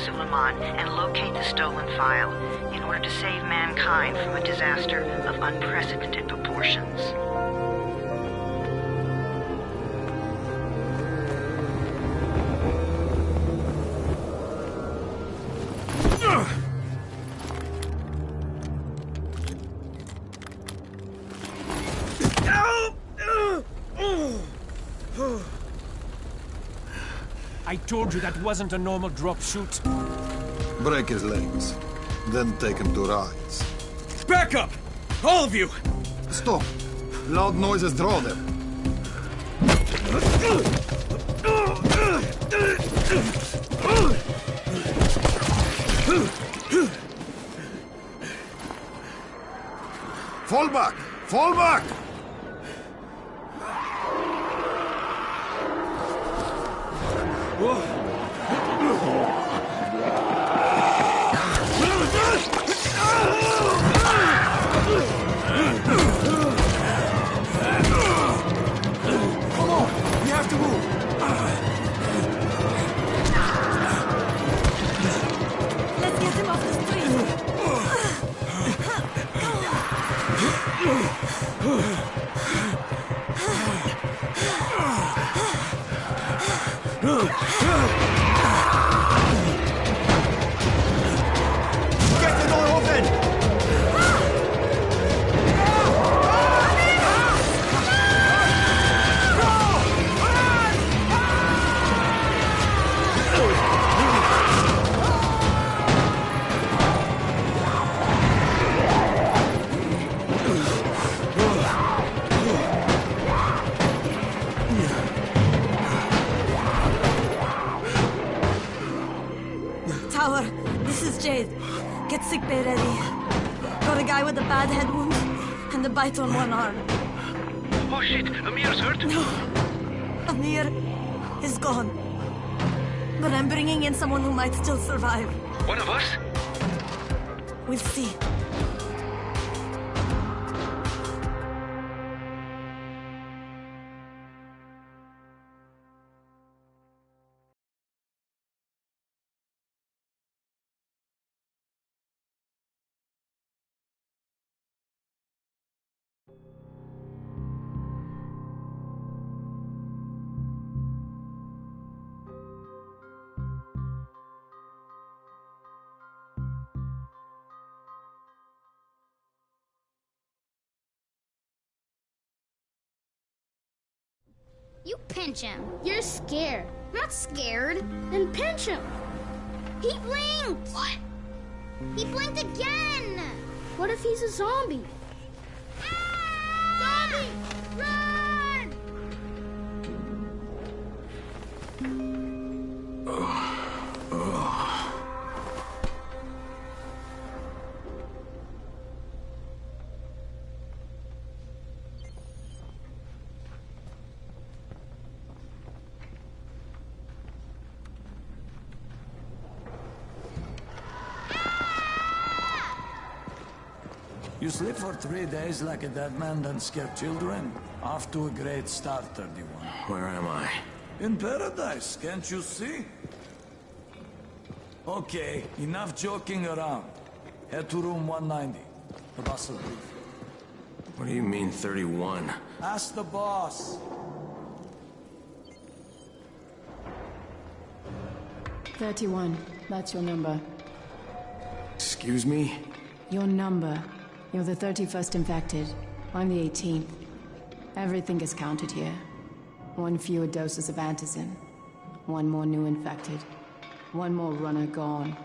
Suleiman and locate the stolen file in order to save mankind from a disaster of unprecedented proportions. I told you that wasn't a normal drop shoot. Break his legs, then take him to rides. Back up! All of you! Stop! Loud noises draw them. Fall back! Fall back! Come on! We have to move! Let's get him off the street! Get the door open! Tower, this is Jade. Get sickbay ready. Got a guy with a bad head wound and a bite on one arm. Oh shit, Amir's hurt? No, Amir is gone. But I'm bringing in someone who might still survive. One of us? We'll see. You pinch him. You're scared. I'm not scared. Then pinch him. He blinked. What? He blinked again. What if he's a zombie? Ah! Zombie! Run! You sleep for 3 days like a dead man, then scare children? Off to a great start, 31. Where am I? In paradise, can't you see? Okay, enough joking around. Head to room 190. The boss will brief. What do you mean, 31? Ask the boss. 31. That's your number. Excuse me? Your number. You're the 31st infected. I'm the 18th. Everything is counted here. 1 fewer doses of antizin. 1 more new infected. 1 more runner gone.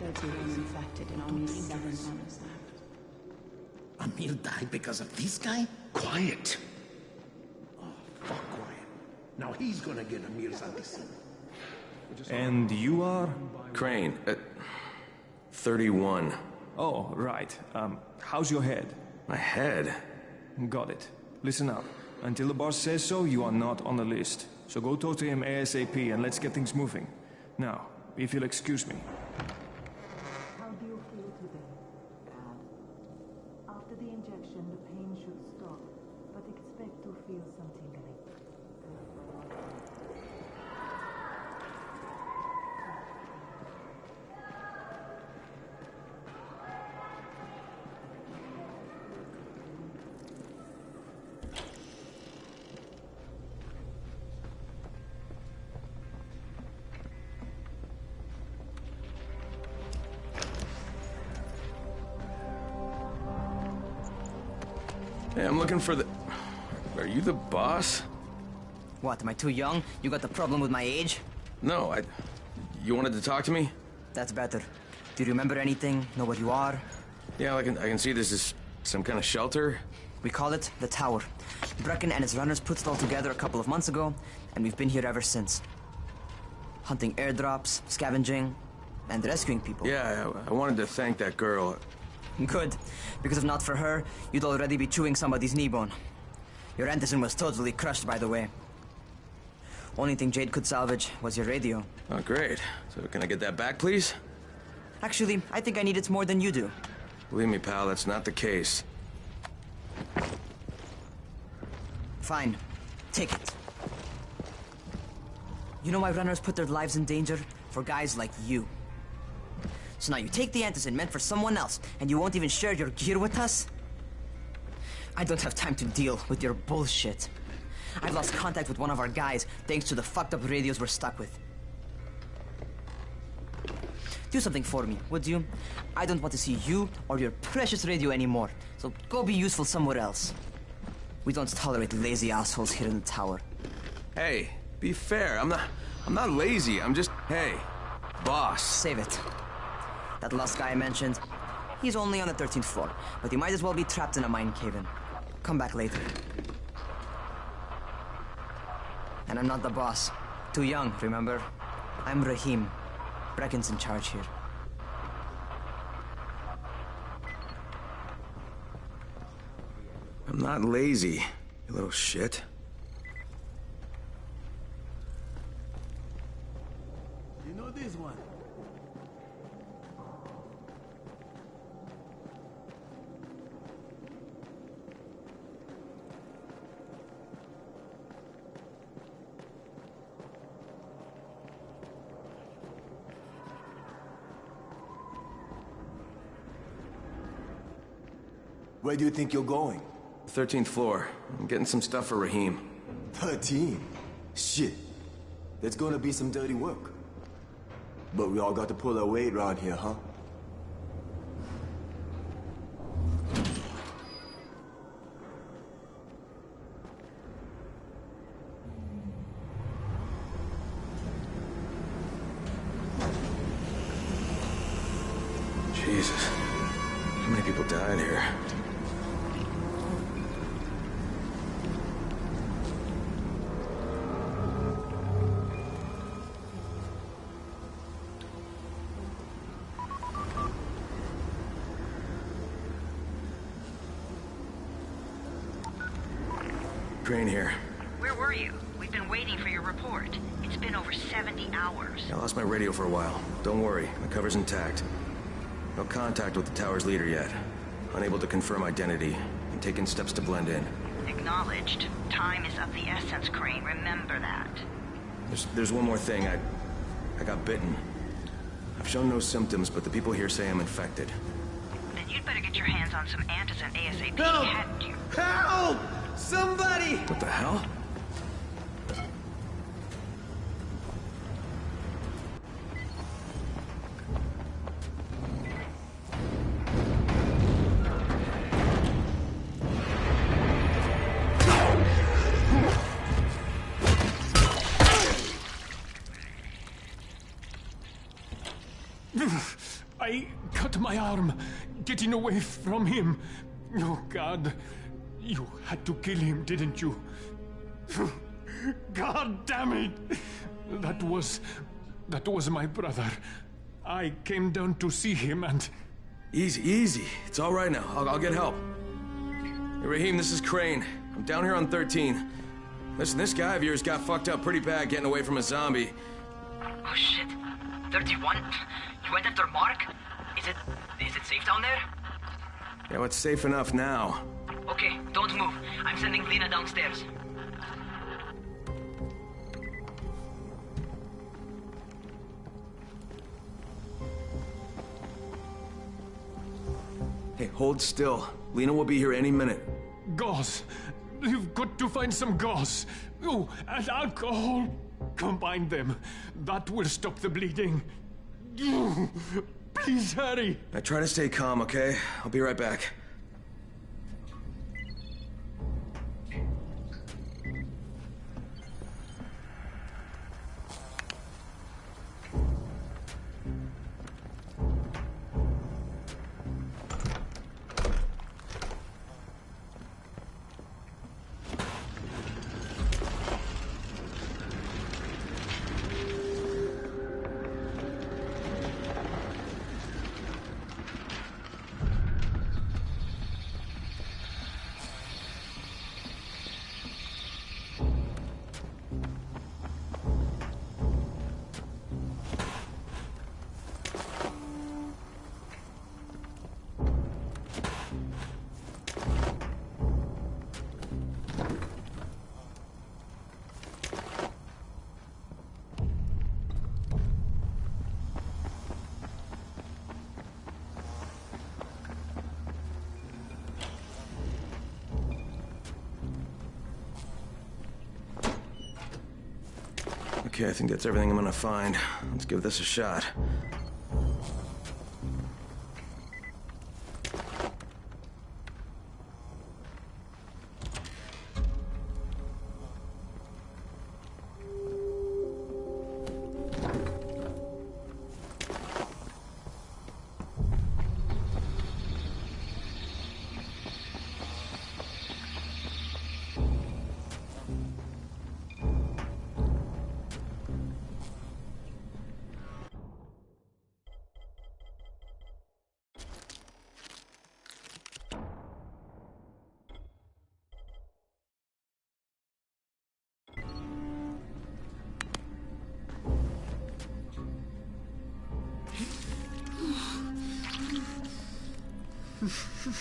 31 infected and only 7 runners left. Amir died because of this guy? Quiet. Oh, fuck quiet. Now he's gonna get Amir's antizin. And you are? Crane, 31. Oh, right. How's your head? My head? Got it. Listen up. Until the boss says so, you are not on the list. So go talk to him ASAP and let's get things moving. Now, if you'll excuse me. How do you feel today? Bad. After the injection, the pain should stop, but expect to feel some tingling. Hey, I'm looking for the... Are you the boss? What, am I too young? You got the problem with my age? No, You wanted to talk to me? That's better. Do you remember anything? Know what you are? Yeah, I can see this is some kind of shelter. We call it the Tower. Brecken and his runners put it all together a couple of months ago, and we've been here ever since. Hunting airdrops, scavenging, and rescuing people. Yeah, I wanted to thank that girl. Good, because if not for her, you'd already be chewing somebody's knee bone. Your Antizin was totally crushed, by the way. Only thing Jade could salvage was your radio. Oh, great. So can I get that back, please? Actually, I think I need it more than you do. Believe me, pal, that's not the case. Fine. Take it. You know why runners put their lives in danger? For guys like you. So now you take the Antizin meant for someone else, and you won't even share your gear with us? I don't have time to deal with your bullshit. I've lost contact with one of our guys thanks to the fucked up radios we're stuck with. Do something for me, would you? I don't want to see you or your precious radio anymore, so go be useful somewhere else. We don't tolerate lazy assholes here in the tower. Hey, be fair. I'm not lazy. I'm just, hey, boss. Save it. That last guy I mentioned, he's only on the 13th floor, but he might as well be trapped in a mine cave-in. Come back later. And I'm not the boss. Too young, remember? I'm Rahim. Brecken's in charge here. I'm not lazy, you little shit. You know this one? Where do you think you're going? 13th floor. I'm getting some stuff for Rahim. 13? Shit. There's gonna be some dirty work. But we all got to pull our weight around here, huh? Jesus. How many people died here? Crane here. Where were you? We've been waiting for your report. It's been over 70 hours. I lost my radio for a while. Don't worry, my cover's intact. No contact with the tower's leader yet. Unable to confirm identity. I'm taking steps to blend in. Acknowledged. Time is of the essence, Crane. Remember that. There's one more thing. I got bitten. I've shown no symptoms, but the people here say I'm infected. Then you'd better get your hands on some Antizin ASAP, Help! hadn't you? Help! Somebody! What the hell? I cut my arm, getting away from him. Oh, God. You had to kill him, didn't you? God damn it! That was my brother. I came down to see him and... Easy. It's all right now. I'll get help. Hey, Rahim, this is Crane. I'm down here on 13. Listen, this guy of yours got fucked up pretty bad getting away from a zombie. Oh shit. 31? You went after Mark? Is it safe down there? Yeah, well, it's safe enough now. Okay, don't move. I'm sending Lena downstairs. Hey, hold still. Lena will be here any minute. Gauze. You've got to find some gauze. Oh, and alcohol. Combine them. That will stop the bleeding. Please hurry. I try to stay calm, okay? I'll be right back. Okay, I think that's everything I'm gonna find. Let's give this a shot.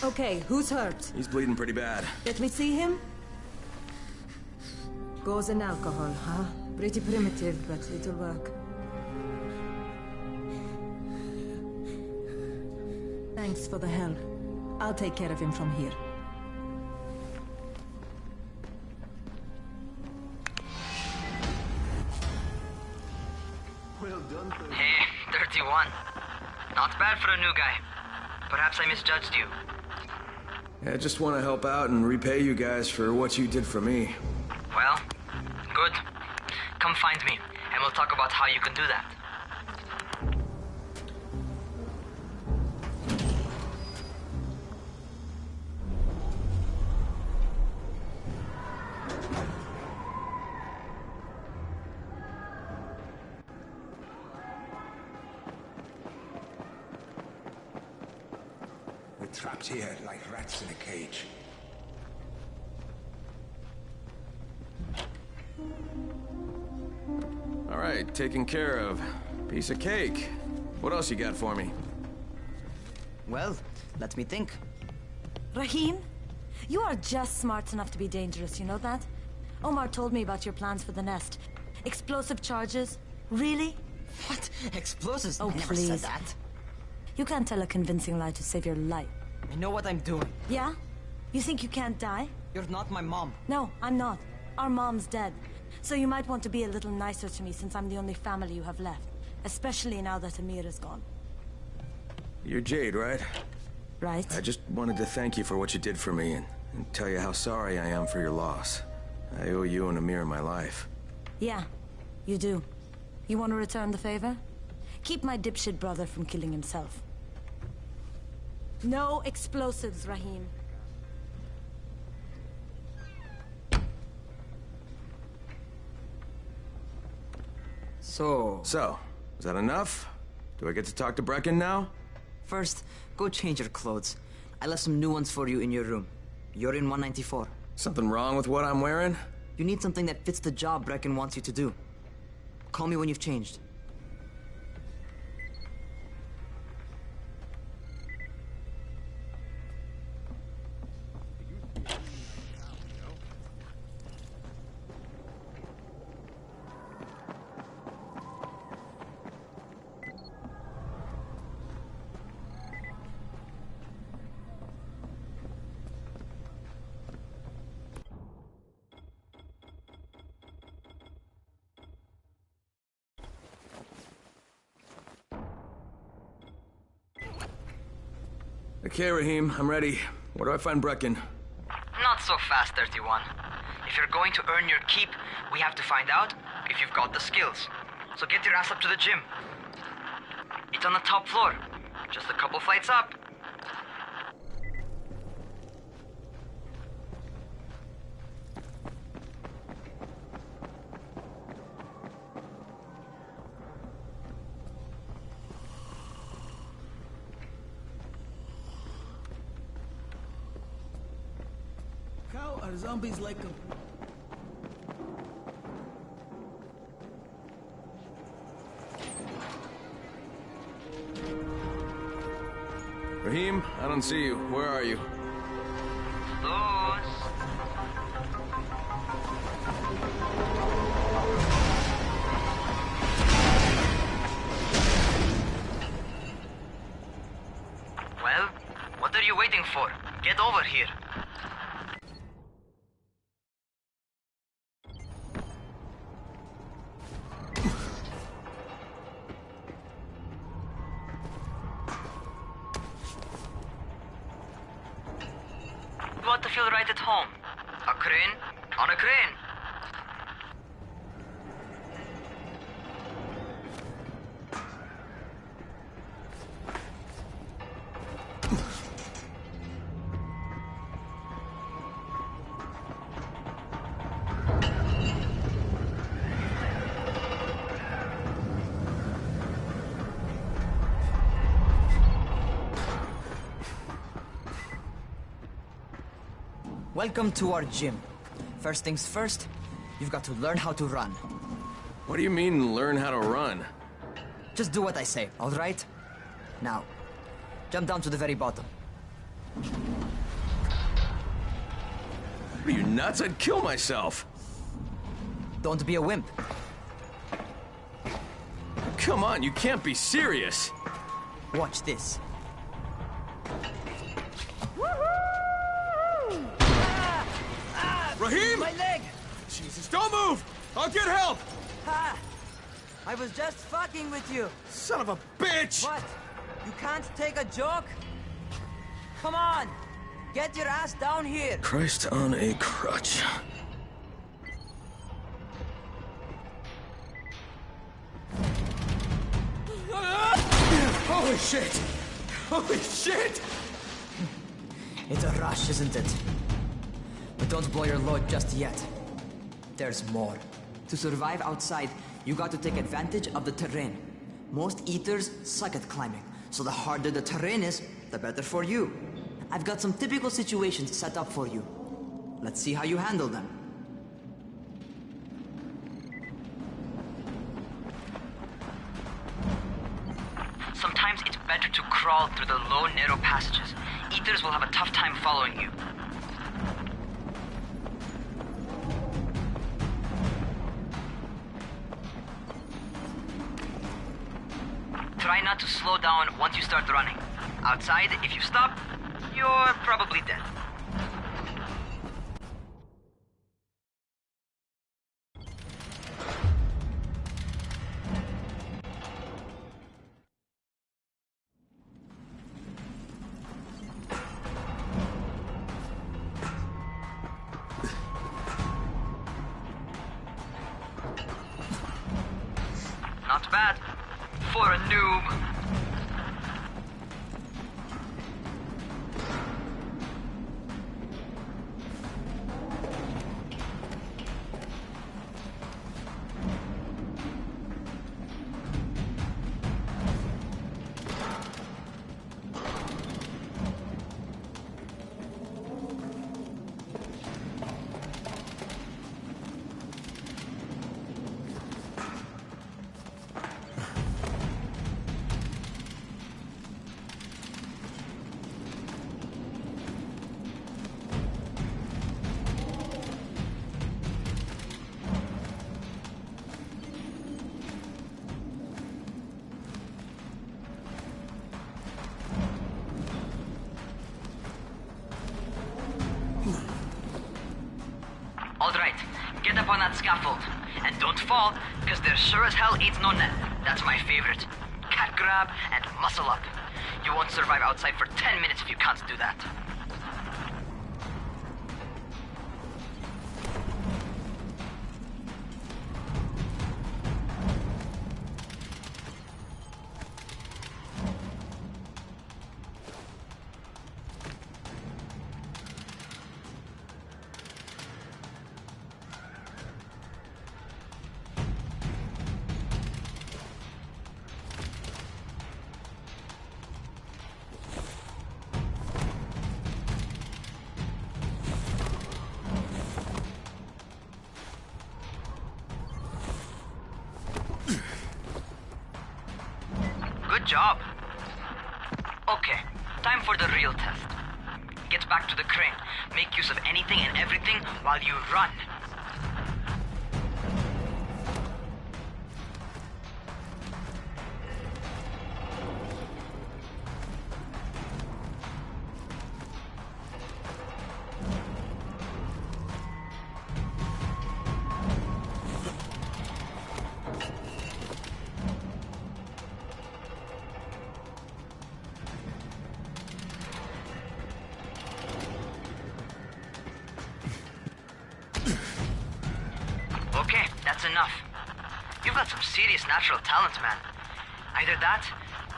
Okay, who's hurt? He's bleeding pretty bad. Let me see him. Gauze and alcohol, huh? Pretty primitive, but it'll work. Thanks for the help. I'll take care of him from here. Well done, Hey, 31. Not bad for a new guy. Perhaps I misjudged you. I just want to help out and repay you guys for what you did for me. Well, good. Come find me, and we'll talk about how you can do that. We're trapped here like rats in a cage. All right, taken care of. Piece of cake. What else you got for me? Well, let me think. Rahim, you are just smart enough to be dangerous, you know that? Omar told me about your plans for the nest. Explosive charges? Really? What? Explosives? Oh, I never please. said that. You can't tell a convincing lie to save your life. I know what I'm doing. Yeah? You think you can't die? You're not my mom. No, I'm not. Our mom's dead. So you might want to be a little nicer to me since I'm the only family you have left. Especially now that Amir is gone. You're Jade, right? Right. I just wanted to thank you for what you did for me and tell you how sorry I am for your loss. I owe you and Amir my life. Yeah, you do. You want to return the favor? Keep my dipshit brother from killing himself. No explosives, Rahim. So, is that enough? Do I get to talk to Brecken now? first, go change your clothes. I left some new ones for you in your room. You're in 194. Something wrong with what I'm wearing? You need something that fits the job Brecken wants you to do. Call me when you've changed. Okay, Rahim, I'm ready. Where do I find Brecken? Not so fast, 31. If you're going to earn your keep, we have to find out if you've got the skills. So get your ass up to the gym. It's on the top floor. Just a couple flights up. How are zombies like them? Rahim, I don't see you. Where are you? Well, what are you waiting for? Get over here. about to feel right at home. A crane on a crane. Welcome to our gym. First things first, you've got to learn how to run. What do you mean, learn how to run? Just do what I say, all right? Now, jump down to the very bottom. Are you nuts? I'd kill myself. Don't be a wimp. Come on, you can't be serious. Watch this. Rahim! My leg! Jesus, don't move! I'll get help! Ha! I was just fucking with you. Son of a bitch! What? You can't take a joke? Come on! Get your ass down here! Christ on a crutch. Holy shit! Holy shit! It's a rush, isn't it? But don't blow your load just yet. There's more. To survive outside, you got to take advantage of the terrain. Most eaters suck at climbing, so the harder the terrain is, the better for you. I've got some typical situations set up for you. Let's see how you handle them. Sometimes it's better to crawl through the low, narrow passages. Eaters will have a tough time following you. Try not to slow down once you start running. Outside, if you stop, you're probably dead. Not bad. For a noob. All right, get up on that scaffold. And don't fall, because there sure as hell ain't no net. That's my favorite. Cat grab and muscle up. You won't survive outside for 10 minutes if you can't do that. Good job. Okay, time for the real test. Get back to the crane. Make use of anything and everything while you run. serious natural talent, man. Either that,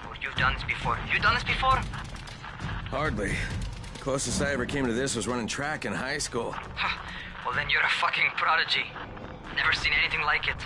or you've done this before. You done this before? Hardly. Closest I ever came to this was running track in high school. Well, then you're a fucking prodigy. Never seen anything like it.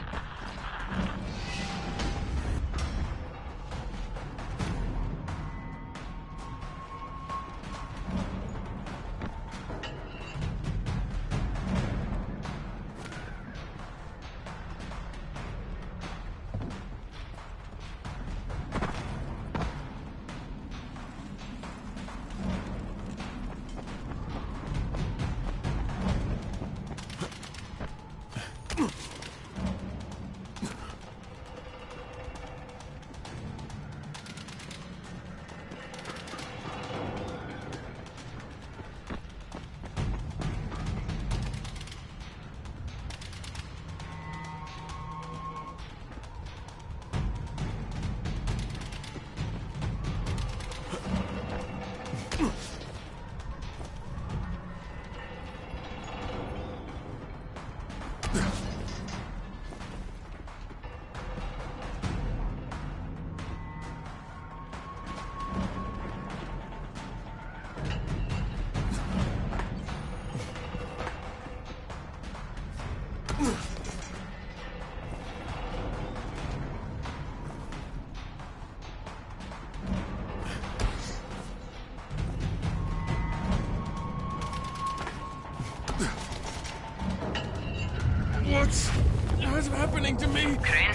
What's happening to me? Crane?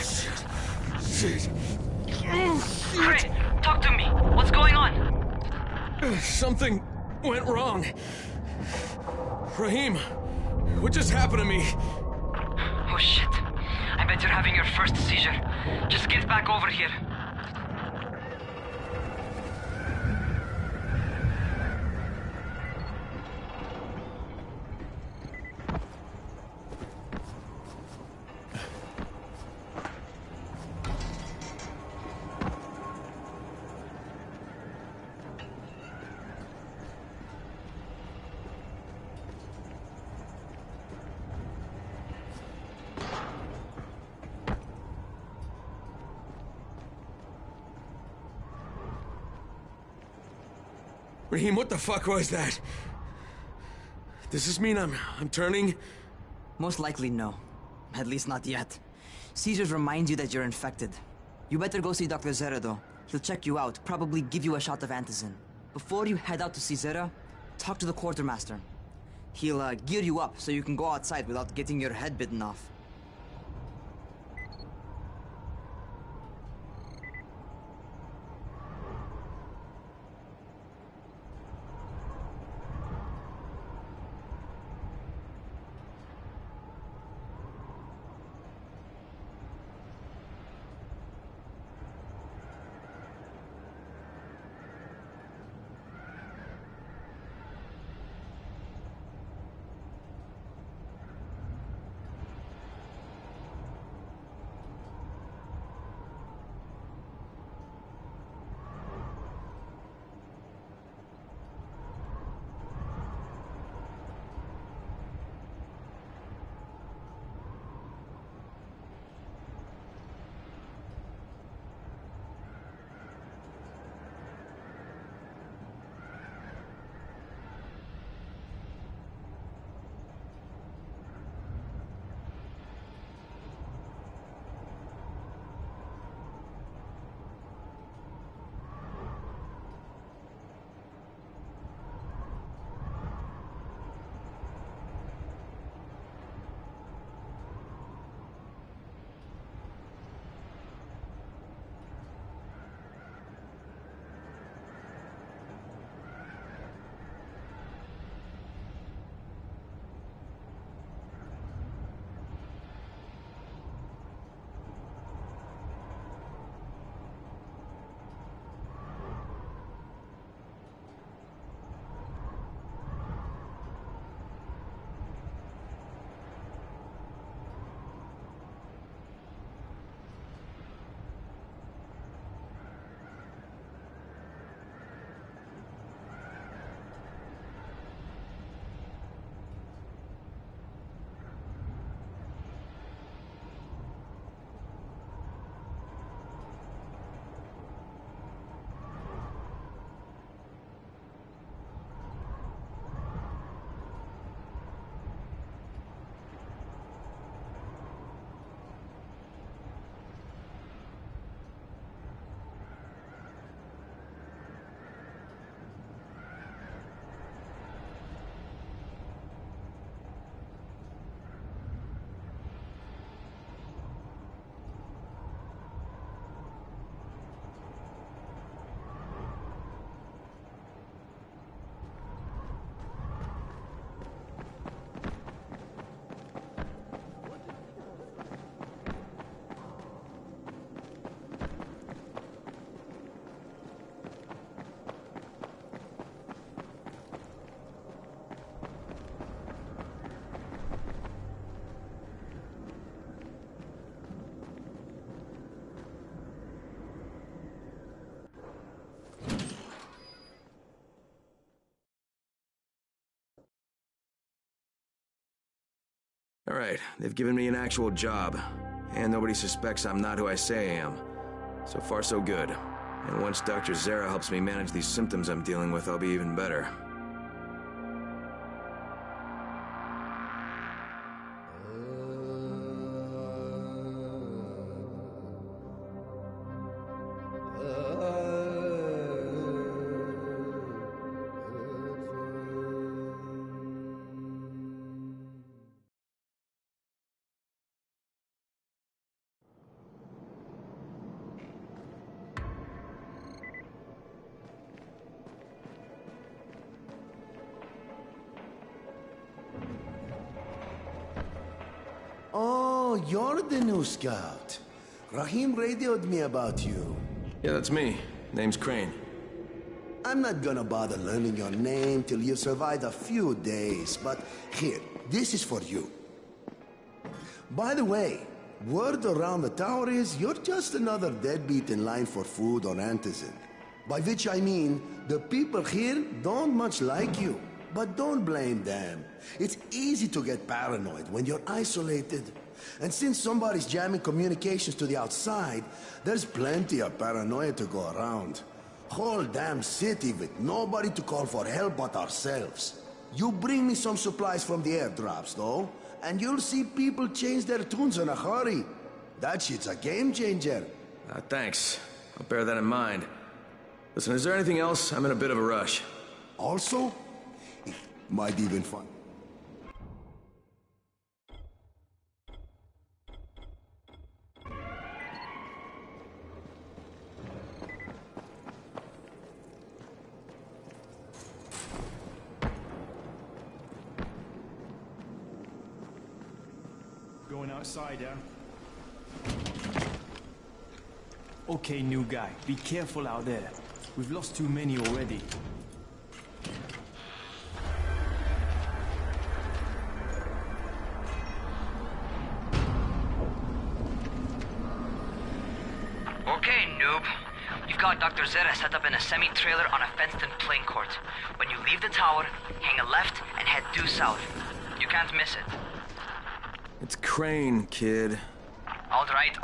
Shit. Crane, talk to me. What's going on? Something went wrong. Rahim, what just happened to me? Oh shit. I bet you're having your first seizure. Just get back over here. Rahim, what the fuck was that? Does this mean I'm turning? Most likely no. At least not yet. Seizures remind you that you're infected. You better go see Dr. Zere though. He'll check you out, probably give you a shot of antizin. Before you head out to see Zere, talk to the quartermaster. He'll gear you up so you can go outside without getting your head bitten off. All right, they've given me an actual job, and nobody suspects I'm not who I say I am. So far, so good. And once Dr. Zere helps me manage these symptoms I'm dealing with, I'll be even better. Oh, you're the new scout. Rahim radioed me about you. Yeah, that's me. Name's Crane. I'm not gonna bother learning your name till you've survived a few days, but here, this is for you. By the way, word around the tower is you're just another deadbeat in line for food on Antizin. By which I mean, the people here don't much like you. But don't blame them. It's easy to get paranoid when you're isolated. And since somebody's jamming communications to the outside, there's plenty of paranoia to go around. Whole damn city with nobody to call for help but ourselves. You bring me some supplies from the airdrops, though, and you'll see people change their tunes in a hurry. That shit's a game changer. Thanks. I'll bear that in mind. Listen, is there anything else? I'm in a bit of a rush. Also, it might even fun. Going outside, yeah? Okay, new guy. Be careful out there. We've lost too many already. Okay, noob. You've got Dr. Zere set up in a semi-trailer on a fenced-in playing court. When you leave the tower, hang a left and head due south. You can't miss it. It's Crane, kid. All right.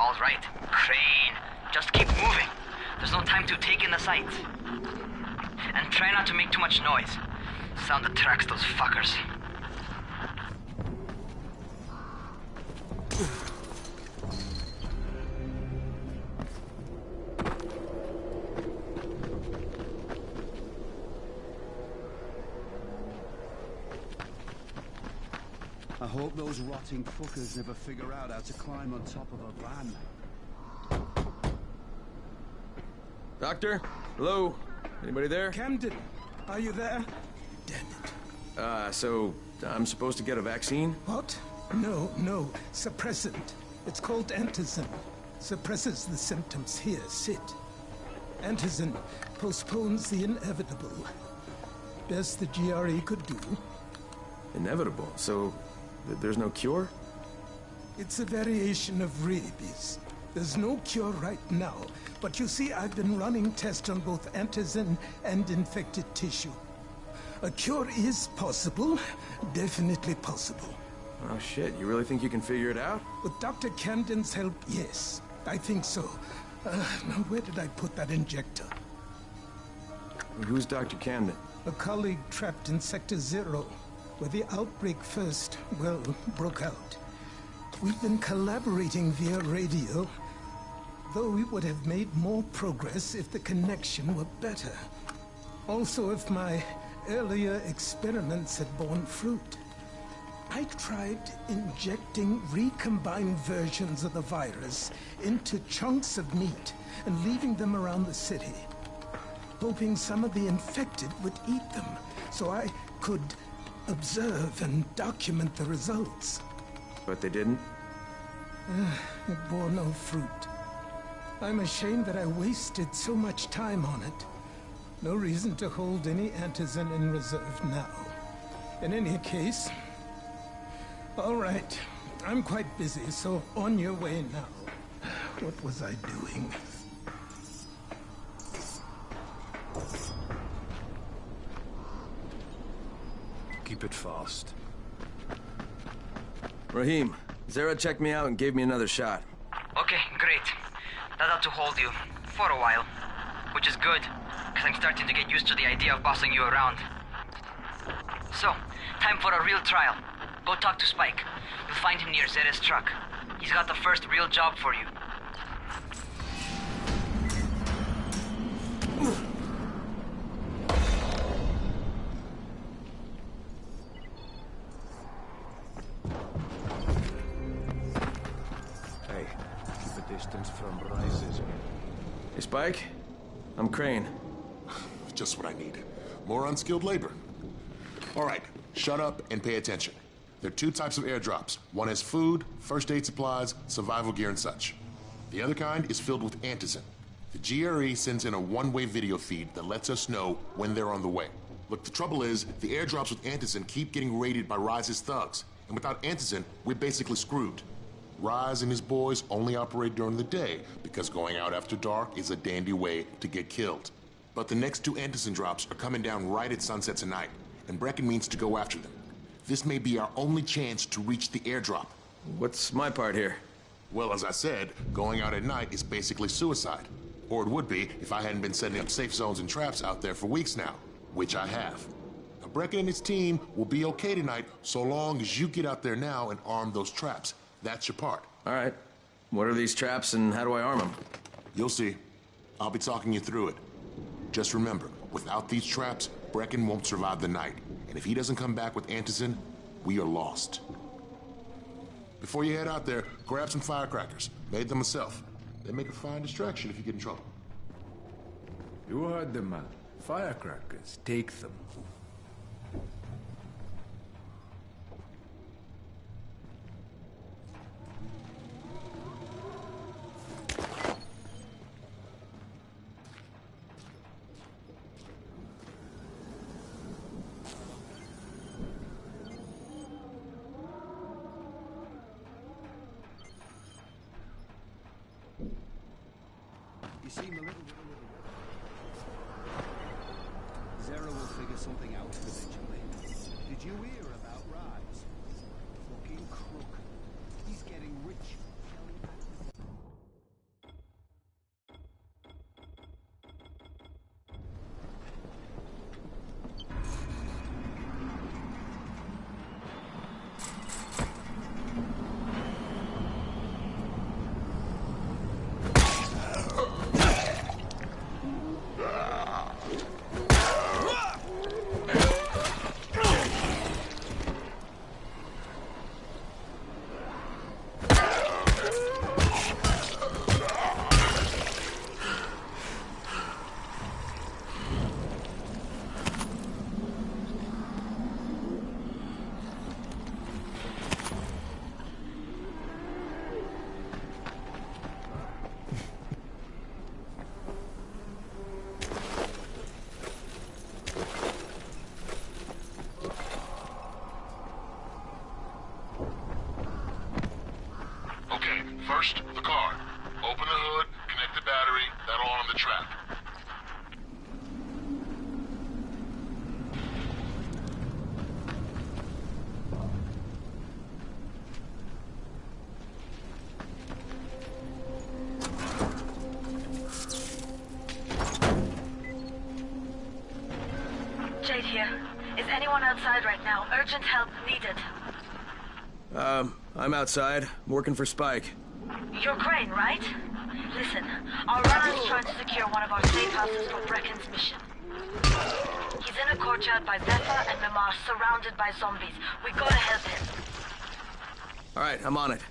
Crane. Just keep moving. There's no time to take in the sights. And try not to make too much noise. Sound attracts those fuckers. I hope those rotting fuckers never figure out how to climb on top of a van. Doctor? Hello? Anybody there? Camden, are you there? Damn it. So I'm supposed to get a vaccine? What? No. Suppressant. It's called Antizin. Suppresses the symptoms. Here, sit. Antizin postpones the inevitable. Best the GRE could do. Inevitable? So there's no cure? It's a variation of rabies. There's no cure right now, but you see, I've been running tests on both Antizin and infected tissue. A cure is possible, definitely possible. Oh shit, you really think you can figure it out? With Dr. Camden's help, yes, I think so. Now where did I put that injector? Who's Dr. Camden? A colleague trapped in Sector 0, where the outbreak first, well, broke out. We've been collaborating via radio, though we would have made more progress if the connection were better. Also, if my earlier experiments had borne fruit. I tried injecting recombined versions of the virus into chunks of meat and leaving them around the city, hoping some of the infected would eat them, so I could observe and document the results. But they didn't? It bore no fruit. I'm ashamed that I wasted so much time on it. No reason to hold any Antizin in reserve now. In any case... All right. I'm quite busy, so on your way now. What was I doing? Keep it fast. Rahim, Zara checked me out and gave me another shot. Okay, great. That ought to hold you. For a while. Which is good, because I'm starting to get used to the idea of bossing you around. So, time for a real trial. Go talk to Spike. You'll find him near Zera's truck. He's got the first real job for you. Hey, keep a distance from rises. Hey, Spike. I'm Crane. Just what I need. More unskilled labor. All right, shut up and pay attention. There are two types of airdrops. One has food, first aid supplies, survival gear, and such. The other kind is filled with antizin. The GRE sends in a one-way video feed that lets us know when they're on the way. Look, the trouble is, the airdrops with antizin keep getting raided by Rise's thugs. And without antizin, we're basically screwed. Rise and his boys only operate during the day because going out after dark is a dandy way to get killed. But the next two antizin drops are coming down right at sunset tonight, and Brecken means to go after them. This may be our only chance to reach the airdrop. What's my part here? Well, as I said, going out at night is basically suicide. Or it would be if I hadn't been setting up safe zones and traps out there for weeks now, which I have. Now, Brecken and his team will be okay tonight so long as you get out there now and arm those traps. That's your part. All right. What are these traps and how do I arm them? You'll see. I'll be talking you through it. Just remember, without these traps, Brecken won't survive the night. And if he doesn't come back with antizin, we are lost. Before you head out there, grab some firecrackers. Made them myself. They make a fine distraction if you get in trouble. You heard the man. Firecrackers, take them. You seem a little... Zara will figure something out eventually. Did you hear about Rise? Fucking crook. He's getting rich. First, the car. Open the hood, connect the battery, that'll arm the trap. Jade here. Is anyone outside right now? Urgent help needed. I'm outside. I'm working for Spike. You're Crane, right? Listen, our runner's trying to secure one of our safe houses for Brecken's mission. He's in a courtyard by Vefa and Mimar, surrounded by zombies. We gotta help him. All right, I'm on it.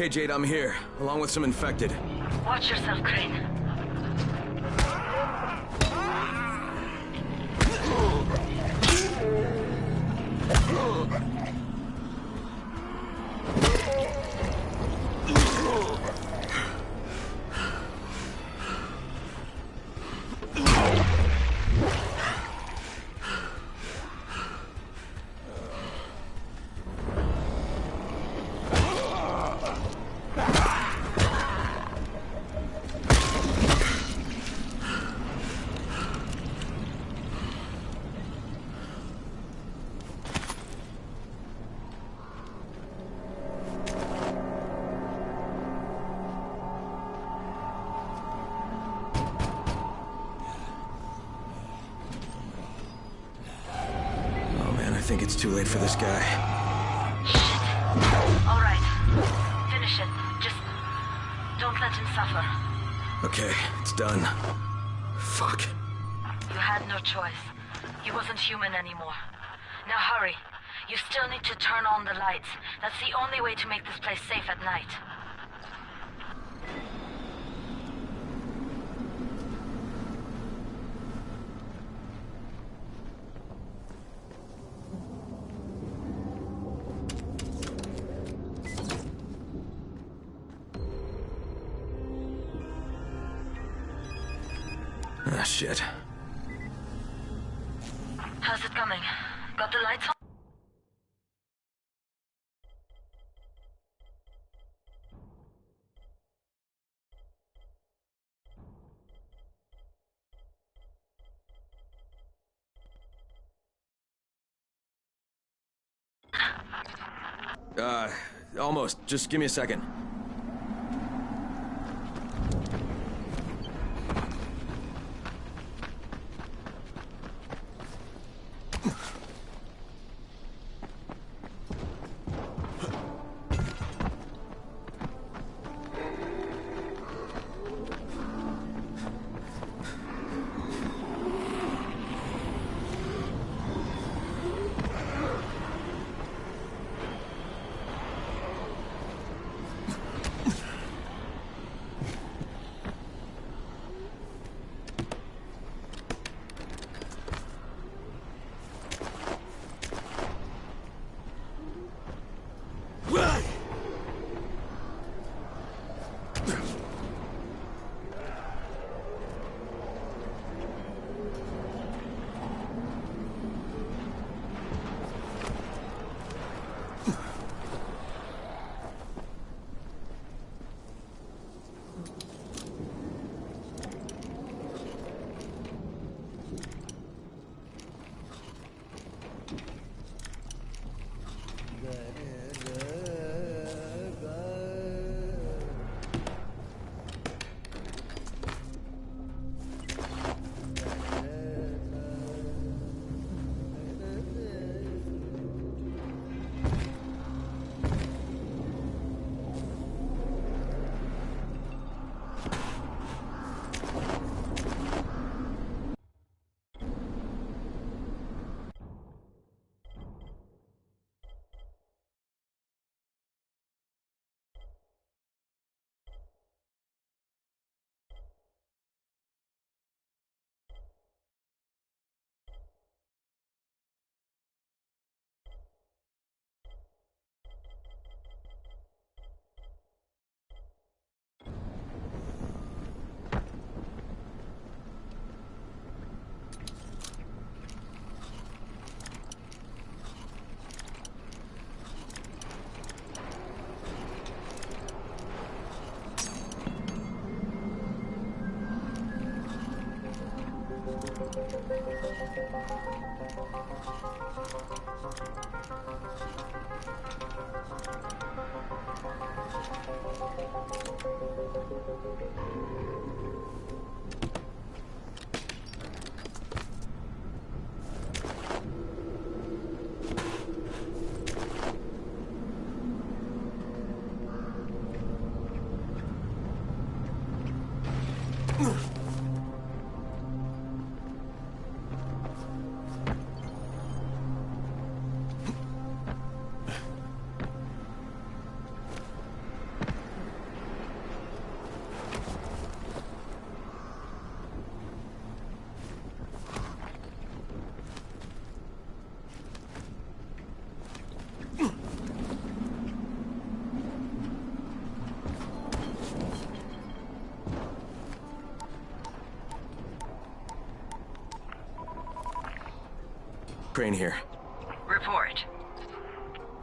Okay, Jade, I'm here, along with some infected. Watch yourself, Crane. I think it's too late for this guy. All right. Finish it. Just don't let him suffer. Okay, it's done. Fuck. You had no choice. He wasn't human anymore. Now hurry. You still need to turn on the lights. That's the only way to make this place safe at night. Ah, shit. How's it coming? Got the lights on? Almost. Just give me a second. Crane here. Report.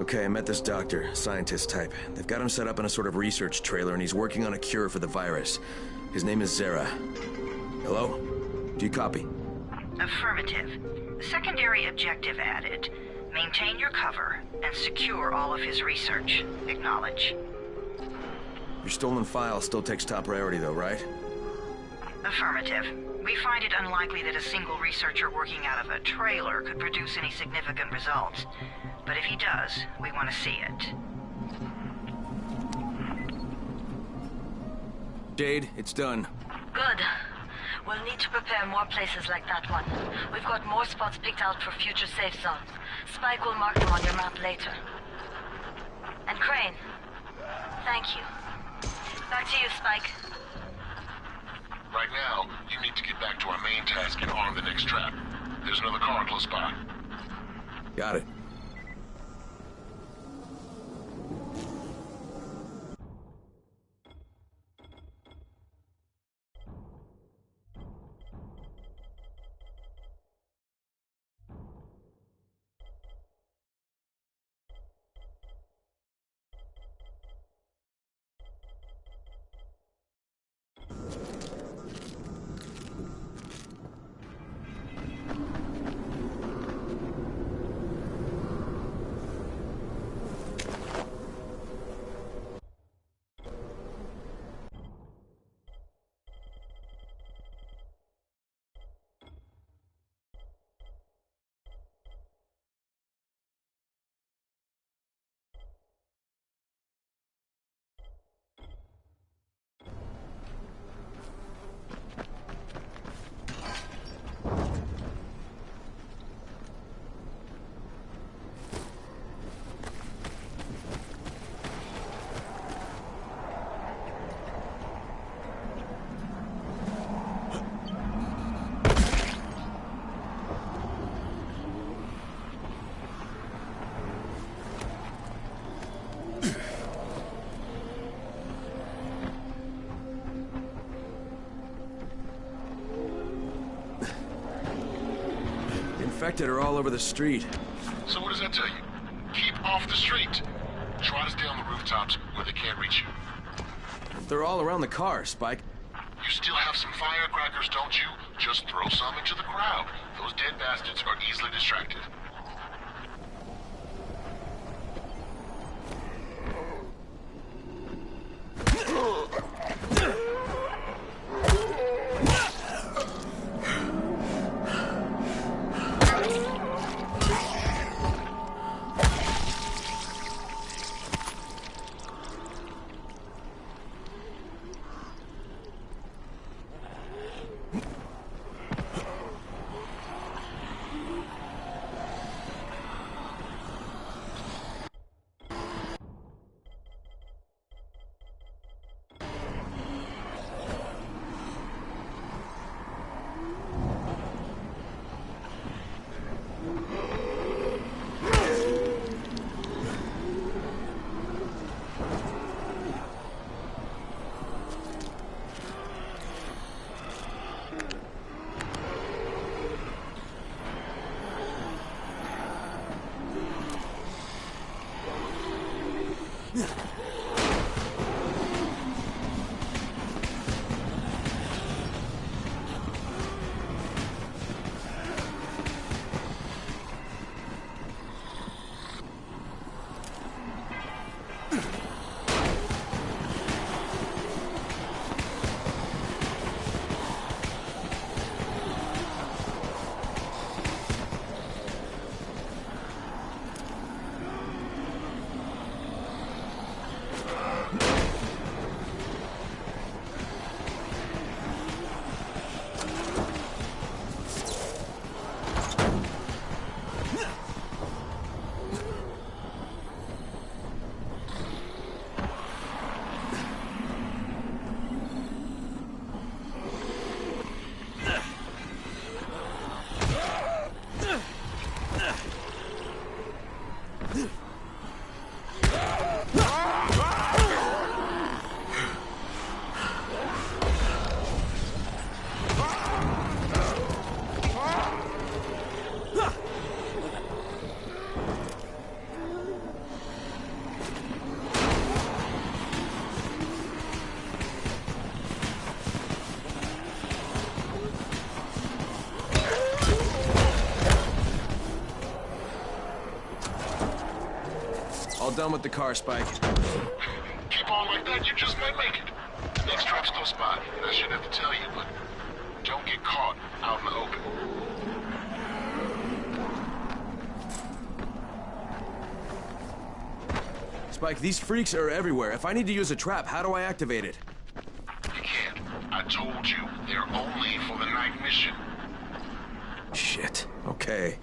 Okay, I met this doctor, scientist type. They've got him set up in a sort of research trailer, and he's working on a cure for the virus. His name is Zere. Hello? Do you copy? Affirmative. Secondary objective added. Maintain your cover and secure all of his research. Acknowledge. Your stolen file still takes top priority, though, right? Affirmative. We find it unlikely that a single researcher working out of a trailer could produce any significant results. But if he does, we want to see it. Jade, it's done. Good. We'll need to prepare more places like that one. We've got more spots picked out for future safe zones. Spike will mark them on your map later. And Crane, thank you. Back to you, Spike. Right now, you need to get back to our main task and arm the next trap. There's another car close by. Got it. Infected are all over the street. So what does that tell you? Keep off the street. Try to stay on the rooftops where they can't reach you. They're all around the car, Spike. You still have some firecrackers, don't you? Just throw some into the crowd. Those dead bastards are easily distracted. All done with the car, Spike. Keep on like that, you just might make it. Next trap's close by, and I shouldn't have to tell you, but don't get caught out in the open. Spike, these freaks are everywhere. If I need to use a trap, how do I activate it? You can't. I told you, they're only for the night mission. Shit. Okay.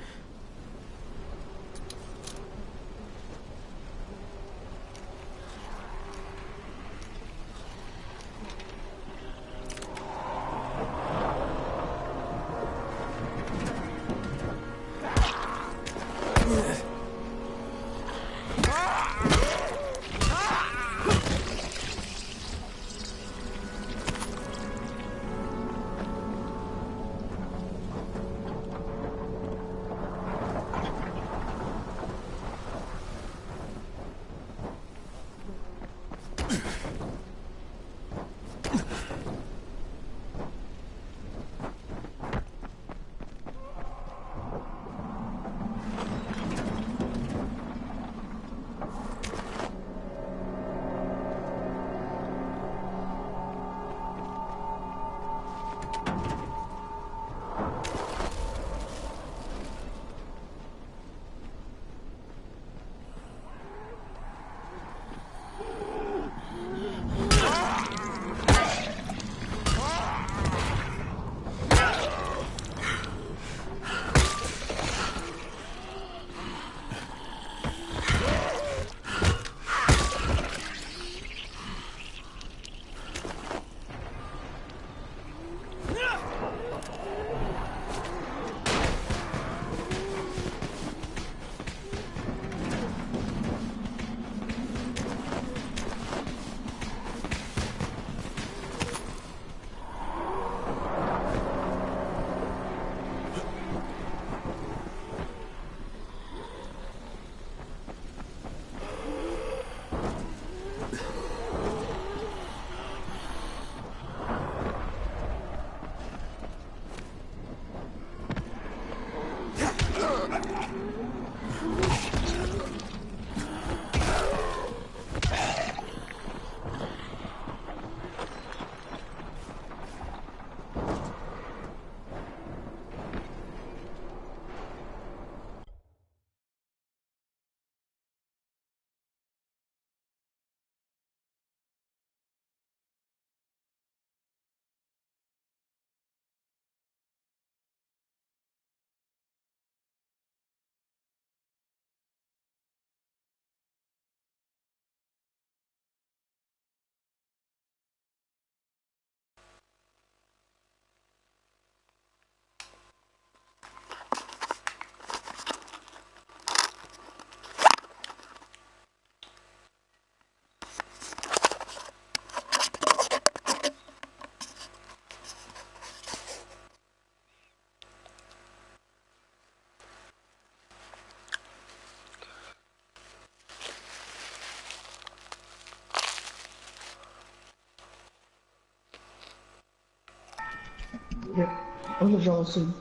Olha já assim.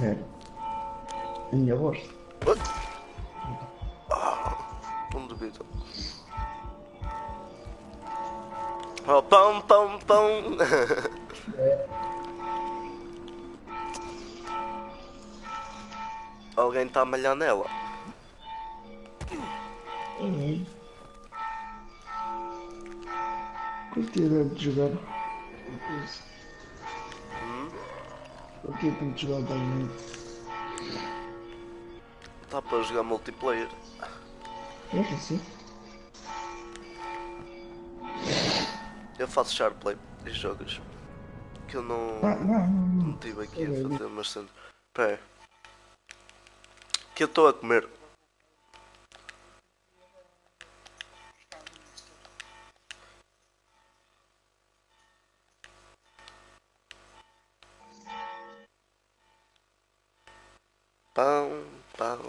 É. A minha voz. Não duvido. Oh, pão, pão, pão. Alguém está a malhar nela. Curti de jogar. Curti tanto de jogar também. Está para jogar multiplayer. É assim. Eu faço sharplay e jogos. Que eu não tive aqui a fazer umas cenas. Espera aí. Que eu estou a comer. Pão, pão.